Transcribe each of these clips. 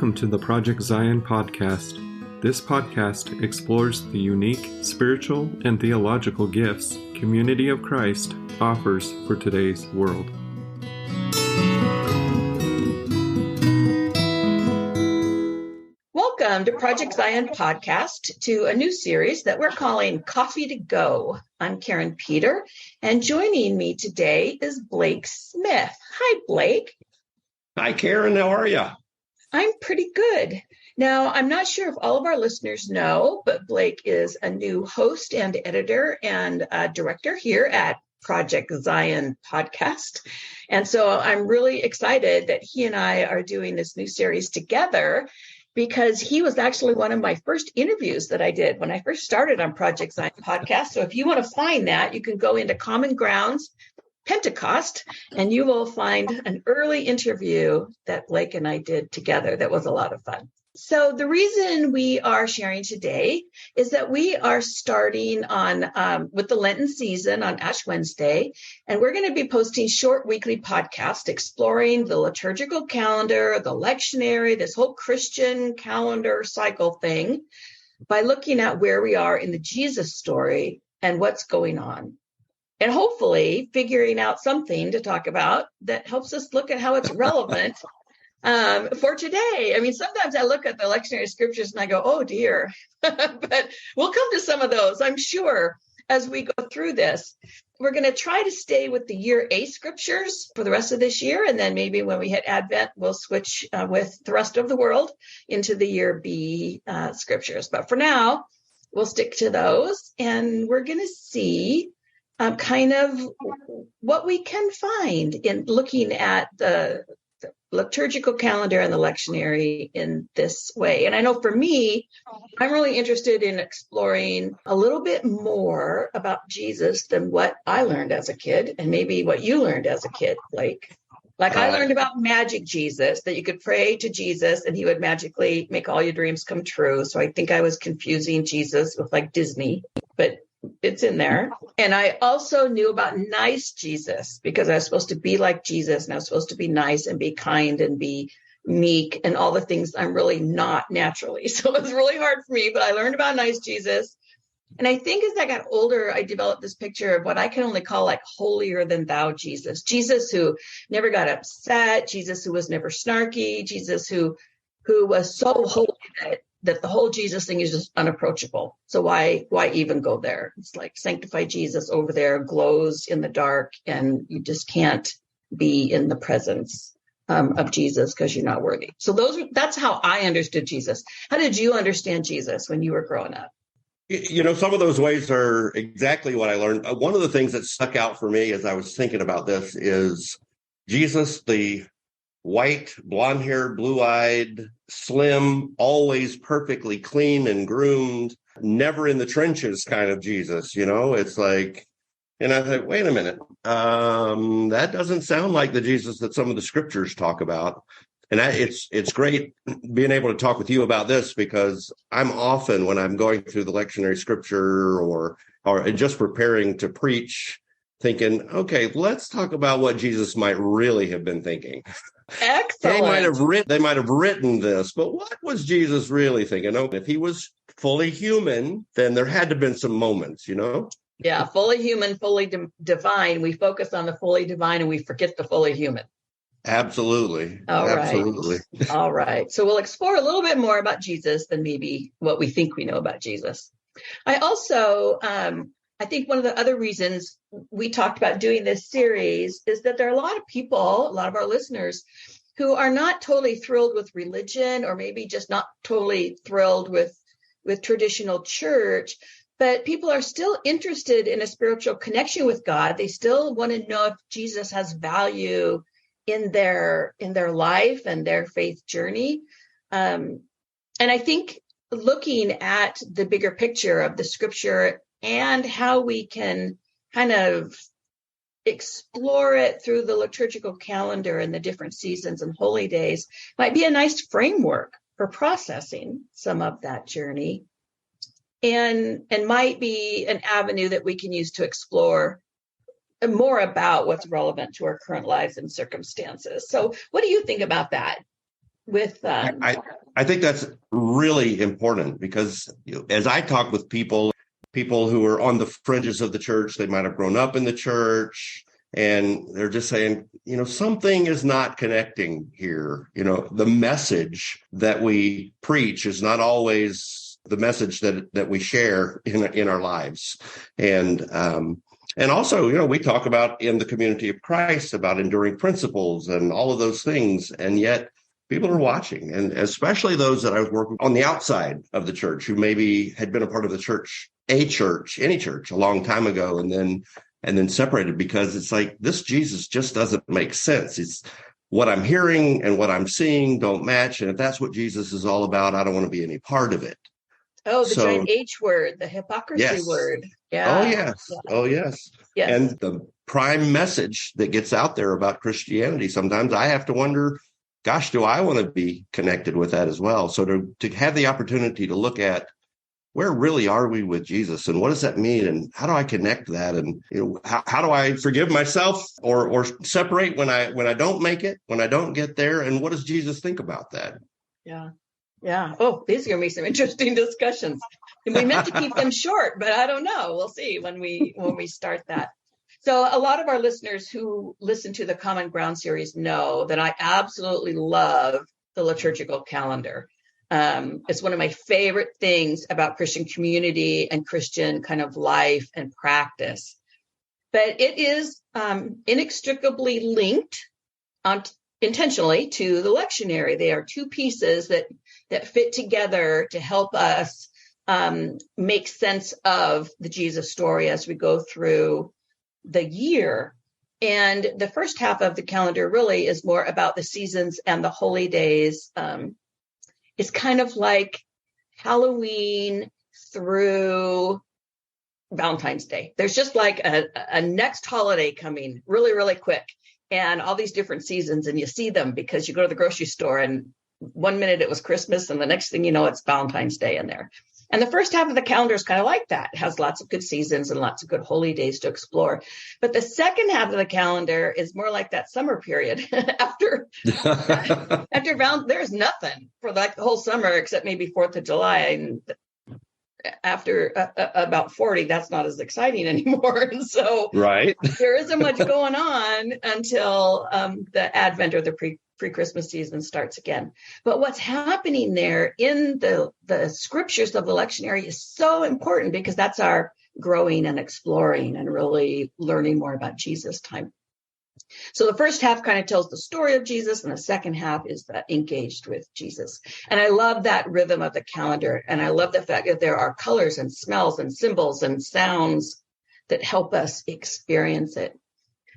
Welcome to the Project Zion podcast. This podcast explores the unique spiritual and theological gifts Community of Christ offers for today's world. Welcome to Project Zion podcast, to a new series that we're calling Coffee to Go. I'm Karin Peter, and joining me today is Blake Smith. Hi, Blake. Hi, Karin. How are you? I'm pretty good. Now, I'm not sure if all of our listeners know, but Blake is a new host and editor and director here at Project Zion podcast. And so I'm really excited that he and I are doing this new series together, because he was actually one of my first interviews that I did when I first started on Project Zion podcast. So if you want to find that, you can go into Common Grounds Pentecost, and you will find an early interview that Blake and I did together. That was a lot of fun. So the reason we are sharing today is that we are starting on with the Lenten season on Ash Wednesday, and we're going to be posting short weekly podcasts exploring the liturgical calendar, the lectionary, this whole Christian calendar cycle thing, by looking at where we are in the Jesus story and what's going on. And hopefully figuring out something to talk about that helps us look at how it's relevant for today. I mean, sometimes I look at the lectionary scriptures and I go, oh dear, but we'll come to some of those, I'm sure, as we go through this. We're going to try to stay with the year A scriptures for the rest of this year. And then maybe when we hit Advent, we'll switch with the rest of the world into the year B scriptures. But for now, we'll stick to those. And we're going to see kind of what we can find in looking at the liturgical calendar and the lectionary in this way. And I know for me, I'm really interested in exploring a little bit more about Jesus than what I learned as a kid, and maybe what you learned as a kid, Blake. Like I learned about magic Jesus, that you could pray to Jesus and he would magically make all your dreams come true. So I think I was confusing Jesus with like Disney, but it's in there. And I also knew about nice Jesus, because I was supposed to be like Jesus, and I was supposed to be nice and be kind and be meek and all the things I'm really not naturally. So it was really hard for me, but I learned about nice Jesus. And I think as I got older, I developed this picture of what I can only call like holier than thou Jesus. Jesus who never got upset, Jesus who was never snarky, Jesus who was so holy that the whole Jesus thing is just unapproachable. So why even go there? It's like sanctified Jesus over there glows in the dark, and you just can't be in the presence of Jesus because you're not worthy. So that's how I understood Jesus. How did you understand Jesus when you were growing up? You know, some of those ways are exactly what I learned. One of the things that stuck out for me as I was thinking about this is Jesus, the white, blonde-haired, blue-eyed, slim, always perfectly clean and groomed, never in the trenches kind of Jesus, you know? It's like, and I thought, wait a minute, that doesn't sound like the Jesus that some of the scriptures talk about. And it's great being able to talk with you about this, because I'm often, when I'm going through the lectionary scripture or just preparing to preach, thinking, okay, let's talk about what Jesus might really have been thinking. Excellent. They might have written this, but what was Jesus really thinking? Oh, if he was fully human, then there had to have been some moments, you know? Yeah, fully human, fully divine. We focus on the fully divine and we forget the fully human. Absolutely. Absolutely. All right. So we'll explore a little bit more about Jesus than maybe what we think we know about Jesus. I also, I think one of the other reasons we talked about doing this series is that there are a lot of people, a lot of our listeners, who are not totally thrilled with religion, or maybe just not totally thrilled with traditional church, but people are still interested in a spiritual connection with God. They still want to know if Jesus has value in their life and their faith journey. And I think looking at the bigger picture of the scripture and how we can kind of explore it through the liturgical calendar and the different seasons and holy days might be a nice framework for processing some of that journey, and might be an avenue that we can use to explore more about what's relevant to our current lives and circumstances. So what do you think about that? with I think that's really important because as I talk with people who are on the fringes of the church, they might have grown up in the church, and they're just saying, something is not connecting here. The message that we preach is not always the message that we share in our lives. And also, we talk about in the community of Christ about enduring principles and all of those things. And yet people are watching, and especially those that I was working on the outside of the church who maybe had been a part of the church, any church a long time ago, and then separated because it's like, this Jesus just doesn't make sense. It's what I'm hearing and what I'm seeing don't match. And if that's what Jesus is all about, I don't want to be any part of it. Oh, the giant H word, the hypocrisy word. Yeah. Oh, yes. Yeah. Oh, yes. Yes. And the prime message that gets out there about Christianity, sometimes I have to wonder, gosh, do I want to be connected with that as well? So to have the opportunity to look at where really are we with Jesus, and what does that mean, and how do I connect that, and how do I forgive myself or separate when I don't make it, when I don't get there, and what does Jesus think about that? Yeah. Oh, these are going to be some interesting discussions. And we meant to keep them short, but I don't know. We'll see when we start that. So a lot of our listeners who listen to the Common Ground series know that I absolutely love the liturgical calendar. It's one of my favorite things about Christian community and Christian kind of life and practice. But it is inextricably linked intentionally to the lectionary. They are two pieces that fit together to help us make sense of the Jesus story as we go through the year. And the first half of the calendar really is more about the seasons and the holy days. It's kind of like Halloween through Valentine's Day. There's just like a next holiday coming really, really quick, and all these different seasons, and you see them because you go to the grocery store and 1 minute it was Christmas and the next thing you know, it's Valentine's Day in there. And the first half of the calendar is kind of like that. It has lots of good seasons and lots of good holy days to explore. But the second half of the calendar is more like that summer period. after Valentine's, there's nothing for like the whole summer except maybe 4th of July. And after about 40, that's not as exciting anymore. And so right. There isn't much going on until the Advent or the pre-Christmas season starts again. But what's happening there in the scriptures of the lectionary is so important because that's our growing and exploring and really learning more about Jesus time. So the first half kind of tells the story of Jesus, and the second half is engaged with Jesus. And I love that rhythm of the calendar. And I love the fact that there are colors and smells and symbols and sounds that help us experience it.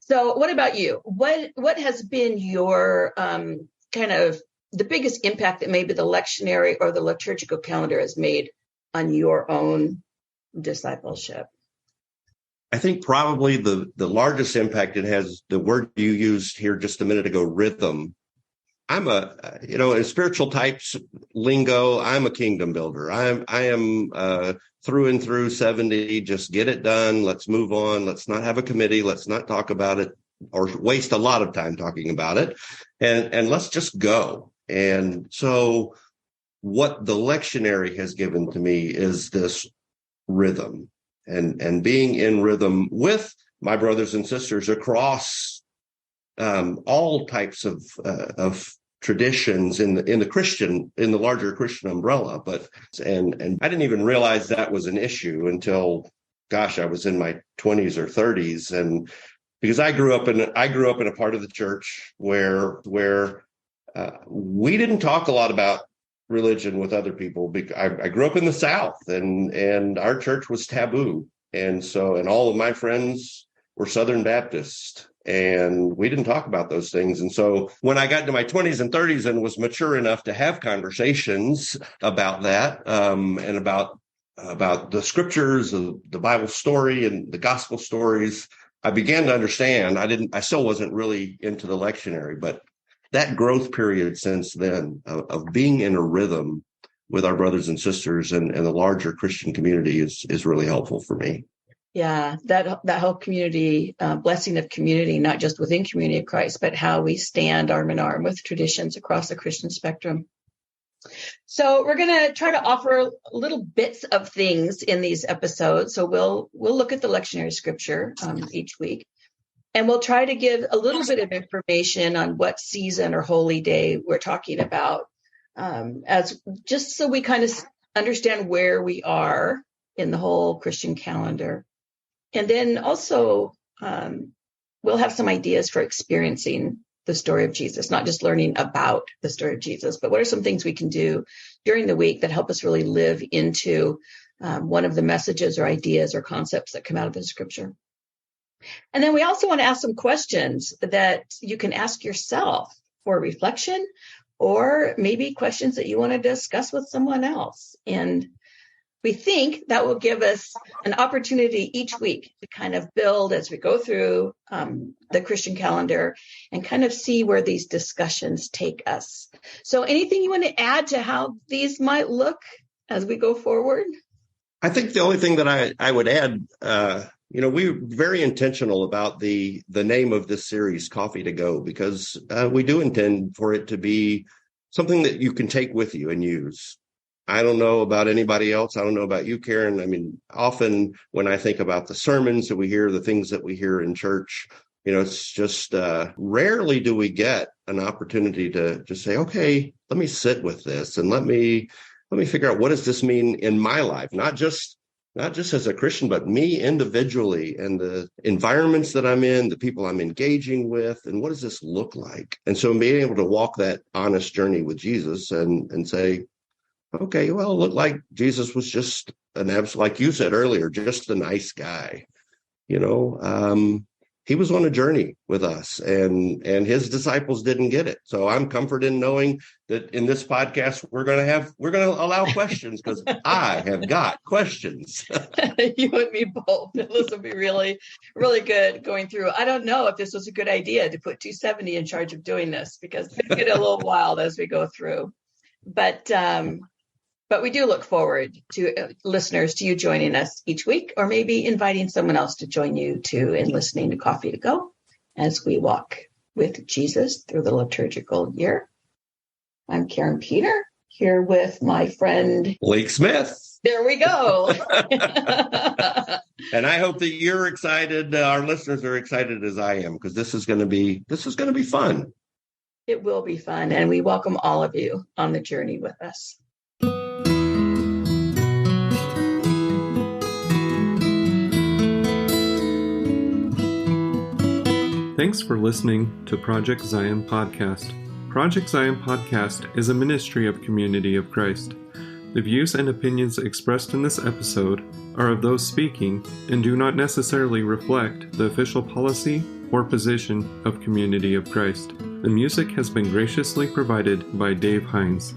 So what about you? What has been your kind of the biggest impact that maybe the lectionary or the liturgical calendar has made on your own discipleship? I think probably the largest impact it has, the word you used here just a minute ago, rhythm. I'm in spiritual types lingo, I'm a kingdom builder. I am through and through 70, just get it done. Let's move on. Let's not have a committee. Let's not talk about it or waste a lot of time talking about it. And let's just go. And so what the lectionary has given to me is this rhythm. And being in rhythm with my brothers and sisters across all types of traditions in the larger Christian umbrella. And I didn't even realize that was an issue until, gosh, I was in my 20s or 30s, and because I grew up in a part of the church where we didn't talk a lot about religion with other people. I grew up in the South, and our church was taboo, and all of my friends were Southern Baptist, and we didn't talk about those things. And so when I got into my 20s and 30s and was mature enough to have conversations about that, and about the scriptures, the Bible story, and the gospel stories, I began to understand. I still wasn't really into the lectionary, but that growth period since then of being in a rhythm with our brothers and sisters and the larger Christian community is really helpful for me. Yeah, that whole community, blessing of community, not just within Community of Christ, but how we stand arm in arm with traditions across the Christian spectrum. So we're going to try to offer little bits of things in these episodes. So we'll look at the lectionary scripture each week, and we'll try to give a little bit of information on what season or holy day we're talking about, as just so we kind of understand where we are in the whole Christian calendar. And then also we'll have some ideas for experiencing the story of Jesus, not just learning about the story of Jesus, but what are some things we can do during the week that help us really live into one of the messages or ideas or concepts that come out of the scripture. And then we also want to ask some questions that you can ask yourself for reflection, or maybe questions that you want to discuss with someone else. And we think that will give us an opportunity each week to kind of build as we go through the Christian calendar and kind of see where these discussions take us. So anything you want to add to how these might look as we go forward? I think the only thing that I would add, we're very intentional about the name of this series, Coffee to Go, because we do intend for it to be something that you can take with you and use. I don't know about anybody else. I don't know about you, Karin. I mean, often when I think about the sermons that we hear, the things that we hear in church, it's just rarely do we get an opportunity to just say, okay, let me sit with this and let me figure out, what does this mean in my life? Not just as a Christian, but me individually and the environments that I'm in, the people I'm engaging with, and what does this look like? And so being able to walk that honest journey with Jesus and say, okay, well, it looked like Jesus was just like you said earlier, just a nice guy. He was on a journey with us, and his disciples didn't get it. So I'm comforted in knowing that in this podcast, we're going to allow questions, because I have got questions. You and me both. This will be really, really good going through. I don't know if this was a good idea to put 270 in charge of doing this, because it's get a little wild as we go through. But we do look forward to listeners, to you joining us each week, or maybe inviting someone else to join you too in listening to Coffee to Go as we walk with Jesus through the liturgical year. I'm Karin Peter, here with my friend Blake Smith. There we go. And I hope that you're excited. Our listeners are excited as I am, because this is going to be fun. It will be fun, and we welcome all of you on the journey with us. Thanks for listening to Project Zion Podcast. Project Zion Podcast is a ministry of Community of Christ. The views and opinions expressed in this episode are of those speaking and do not necessarily reflect the official policy or position of Community of Christ. The music has been graciously provided by Dave Hines.